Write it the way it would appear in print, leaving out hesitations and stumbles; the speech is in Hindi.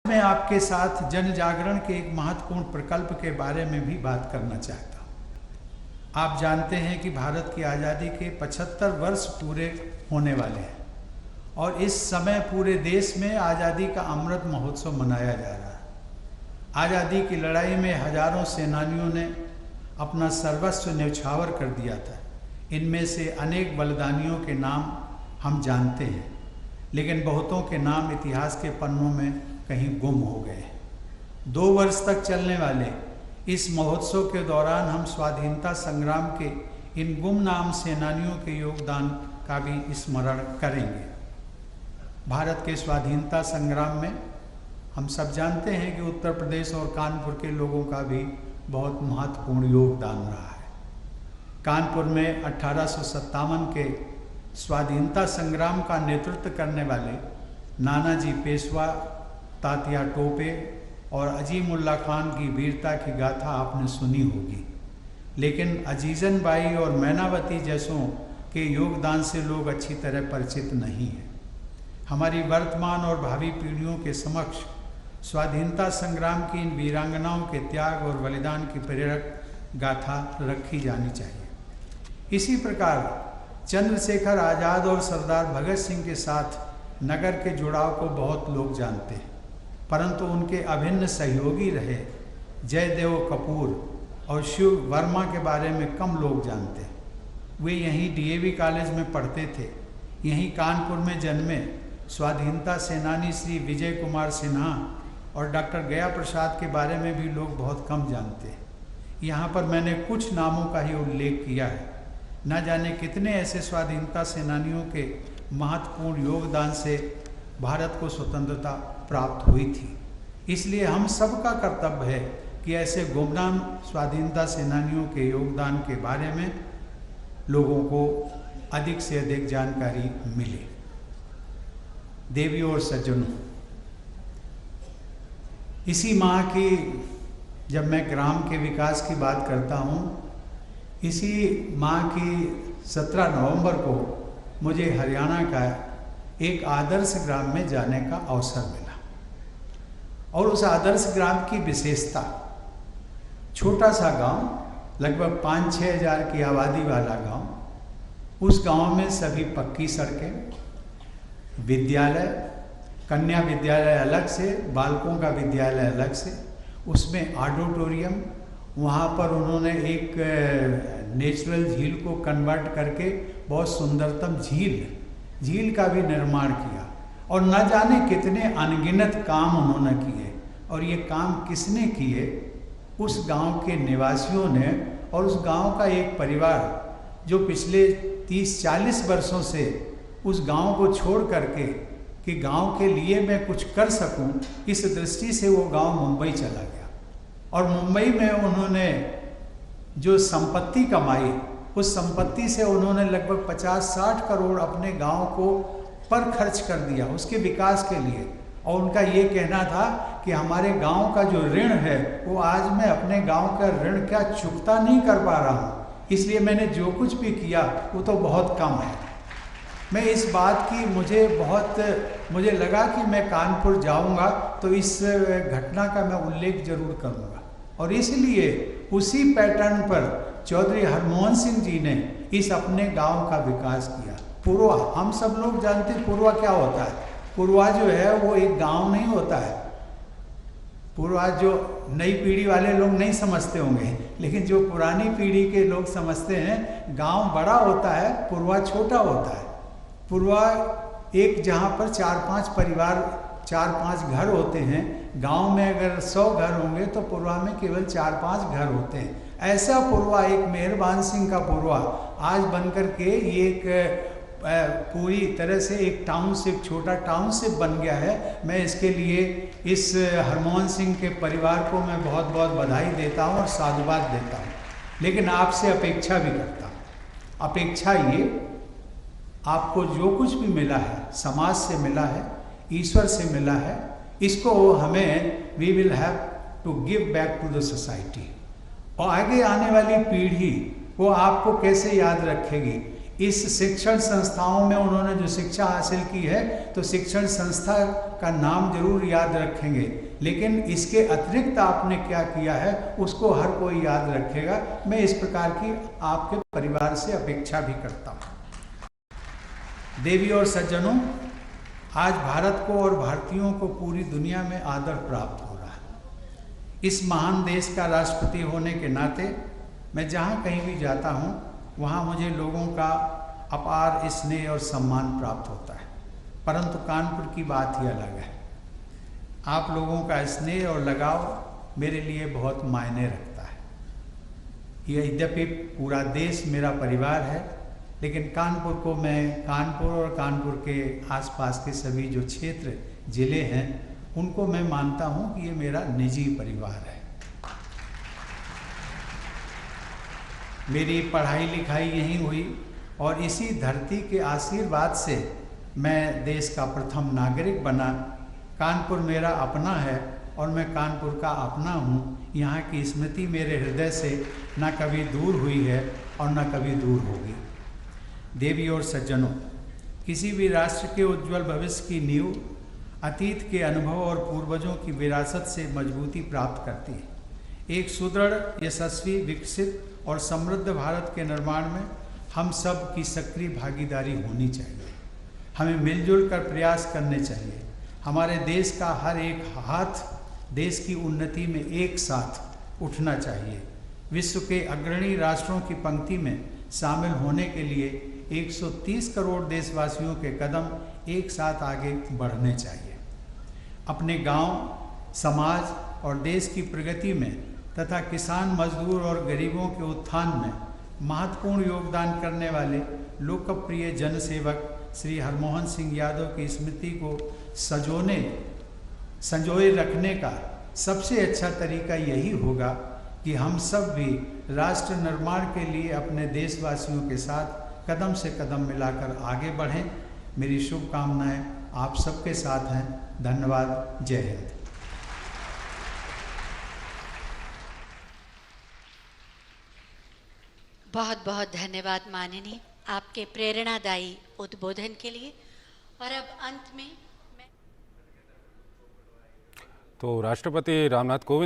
मैं आपके साथ जन जागरण के एक महत्वपूर्ण प्रकल्प के बारे में भी बात करना चाहता हूँ। आप जानते हैं कि भारत की आज़ादी के 75 वर्ष पूरे होने वाले हैं और इस समय पूरे देश में आज़ादी का अमृत महोत्सव मनाया जा रहा है। आज़ादी की लड़ाई में हजारों सेनानियों ने अपना सर्वस्व न्यौछावर कर दिया था। इनमें से अनेक बलिदानियों के नाम हम जानते हैं, लेकिन बहुतों के नाम इतिहास के पन्नों में कहीं गुम हो गए हैं। 2 वर्ष तक चलने वाले इस महोत्सव के दौरान हम स्वाधीनता संग्राम के इन गुमनाम सेनानियों के योगदान का भी स्मरण करेंगे। भारत के स्वाधीनता संग्राम में हम सब जानते हैं कि उत्तर प्रदेश और कानपुर के लोगों का भी बहुत महत्वपूर्ण योगदान रहा है। कानपुर में 1857 के स्वाधीनता संग्राम का नेतृत्व करने वाले नानाजी पेशवा, तात्या टोपे और अजीमुल्ला खान की वीरता की गाथा आपने सुनी होगी, लेकिन अजीजन बाई और मैनावती जैसों के योगदान से लोग अच्छी तरह परिचित नहीं हैं। हमारी वर्तमान और भावी पीढ़ियों के समक्ष स्वाधीनता संग्राम की इन वीरांगनाओं के त्याग और बलिदान की प्रेरक गाथा रखी जानी चाहिए। इसी प्रकार चंद्रशेखर आज़ाद और सरदार भगत सिंह के साथ नगर के जुड़ाव को बहुत लोग जानते हैं, परंतु उनके अभिन्न सहयोगी रहे जयदेव कपूर और शिव वर्मा के बारे में कम लोग जानते हैं। वे यहीं डीएवी कॉलेज में पढ़ते थे। यहीं कानपुर में जन्मे स्वाधीनता सेनानी श्री विजय कुमार सिन्हा और डॉक्टर गया प्रसाद के बारे में भी लोग बहुत कम जानते हैं। यहाँ पर मैंने कुछ नामों का ही उल्लेख किया है। न जाने कितने ऐसे स्वाधीनता सेनानियों के महत्वपूर्ण योगदान से भारत को स्वतंत्रता प्राप्त हुई थी। इसलिए हम सबका कर्तव्य है कि ऐसे गुमनाम स्वाधीनता सेनानियों के योगदान के बारे में लोगों को अधिक से अधिक जानकारी मिले। देवियों और सज्जनों, इसी माह की जब मैं ग्राम के विकास की बात करता हूँ, इसी माह की 17 नवंबर को मुझे हरियाणा का एक आदर्श ग्राम में जाने का अवसर मिला और उस आदर्श ग्राम की विशेषता, छोटा सा गांव, लगभग 5-6 हज़ार की आबादी वाला गांव। उस गांव में सभी पक्की सड़कें, विद्यालय, कन्या विद्यालय अलग से, बालकों का विद्यालय अलग से, उसमें ऑडिटोरियम, वहाँ पर उन्होंने एक नेचुरल झील को कन्वर्ट करके बहुत सुंदरतम झील का भी निर्माण किया और न जाने कितने अनगिनत काम उन्होंने किए। और ये काम किसने किए? उस गांव के निवासियों ने और उस गांव का एक परिवार जो पिछले 30-40 वर्षों से उस गांव को छोड़ करके कि गांव के लिए मैं कुछ कर सकूं, इस दृष्टि से वो गांव मुंबई चला गया और मुंबई में उन्होंने जो संपत्ति कमाई, उस संपत्ति से उन्होंने लगभग 50-60 करोड़ अपने गांव को पर खर्च कर दिया उसके विकास के लिए। और उनका ये कहना था कि हमारे गांव का जो ऋण है वो आज मैं अपने गांव का ऋण क्या चुकता नहीं कर पा रहा हूँ, इसलिए मैंने जो कुछ भी किया वो तो बहुत कम है। मैं इस बात की मुझे लगा कि मैं कानपुर जाऊंगा तो इस घटना का मैं उल्लेख जरूर करूंगा और इसलिए उसी पैटर्न पर चौधरी हरमोहन सिंह जी ने इस अपने गांव का विकास किया। पूर्वा, हम सब लोग जानते हैं पूर्वा क्या होता है। पूर्वा जो है वो एक गांव नहीं होता है। पूर्वा जो नई पीढ़ी वाले लोग नहीं समझते होंगे, लेकिन जो पुरानी पीढ़ी के लोग समझते हैं, गांव बड़ा होता है, पूर्वा छोटा होता है। पूर्वा एक जहाँ पर 4-5 परिवार, 4-5 घर होते हैं। गांव में अगर 100 घर होंगे तो पूर्वा में केवल 4-5 घर होते हैं। ऐसा पूर्वा, एक मेहरबान सिंह का पूर्वा आज बनकर के ये एक पूरी तरह से एक टाउनशिप, छोटा टाउनशिप बन गया है। मैं इसके लिए इस हरमोहन सिंह के परिवार को मैं बहुत बहुत बधाई देता हूँ और साधुवाद देता हूँ, लेकिन आपसे अपेक्षा भी करता हूँ। अपेक्षा ये, आपको जो कुछ भी मिला है, समाज से मिला है, ईश्वर से मिला है, इसको हमें we will have to give back to the society. और आगे आने वाली पीढ़ी वो आपको कैसे याद रखेगी? इस शिक्षण संस्थाओं में उन्होंने जो शिक्षा हासिल की है तो शिक्षण संस्था का नाम जरूर याद रखेंगे, लेकिन इसके अतिरिक्त आपने क्या किया है उसको हर कोई याद रखेगा। मैं इस प्रकार की आपके परिवार से अपेक्षा भी करता हूँ। देवी और सज्जनों, आज भारत को और भारतीयों को पूरी दुनिया में आदर प्राप्त हो रहा है। इस महान देश का राष्ट्रपति होने के नाते मैं जहाँ कहीं भी जाता हूँ वहाँ मुझे लोगों का अपार स्नेह और सम्मान प्राप्त होता है, परंतु कानपुर की बात ही अलग है। आप लोगों का स्नेह और लगाव मेरे लिए बहुत मायने रखता है। यद्यपि पूरा देश मेरा परिवार है, लेकिन कानपुर को मैं कानपुर और कानपुर के आसपास के सभी जो क्षेत्र जिले हैं उनको मैं मानता हूँ कि ये मेरा निजी परिवार है। मेरी पढ़ाई लिखाई यहीं हुई और इसी धरती के आशीर्वाद से मैं देश का प्रथम नागरिक बना। कानपुर मेरा अपना है और मैं कानपुर का अपना हूँ। यहाँ की स्मृति मेरे हृदय से न कभी दूर हुई है और न कभी दूर होगी। देवी और सज्जनों, किसी भी राष्ट्र के उज्जवल भविष्य की नींव अतीत के अनुभव और पूर्वजों की विरासत से मजबूती प्राप्त करती है। एक सुदृढ़, यशस्वी, विकसित और समृद्ध भारत के निर्माण में हम सब की सक्रिय भागीदारी होनी चाहिए। हमें मिलजुल कर प्रयास करने चाहिए। हमारे देश का हर एक हाथ देश की उन्नति में एक साथ उठना चाहिए। विश्व के अग्रणी राष्ट्रों की पंक्ति में शामिल होने के लिए 130 करोड़ देशवासियों के कदम एक साथ आगे बढ़ने चाहिए। अपने गांव, समाज और देश की प्रगति में तथा किसान, मजदूर और गरीबों के उत्थान में महत्वपूर्ण योगदान करने वाले लोकप्रिय जनसेवक श्री हरमोहन सिंह यादव की स्मृति को संजोए रखने का सबसे अच्छा तरीका यही होगा कि हम सब भी राष्ट्र निर्माण के लिए अपने देशवासियों के साथ कदम से कदम मिलाकर आगे बढ़ें। मेरी शुभकामनाएं आप सबके साथ हैं। धन्यवाद। जय हिंद। बहुत बहुत धन्यवाद माननीय, आपके प्रेरणादायी उद्बोधन के लिए। और अब अंत में तो राष्ट्रपति रामनाथ कोविंद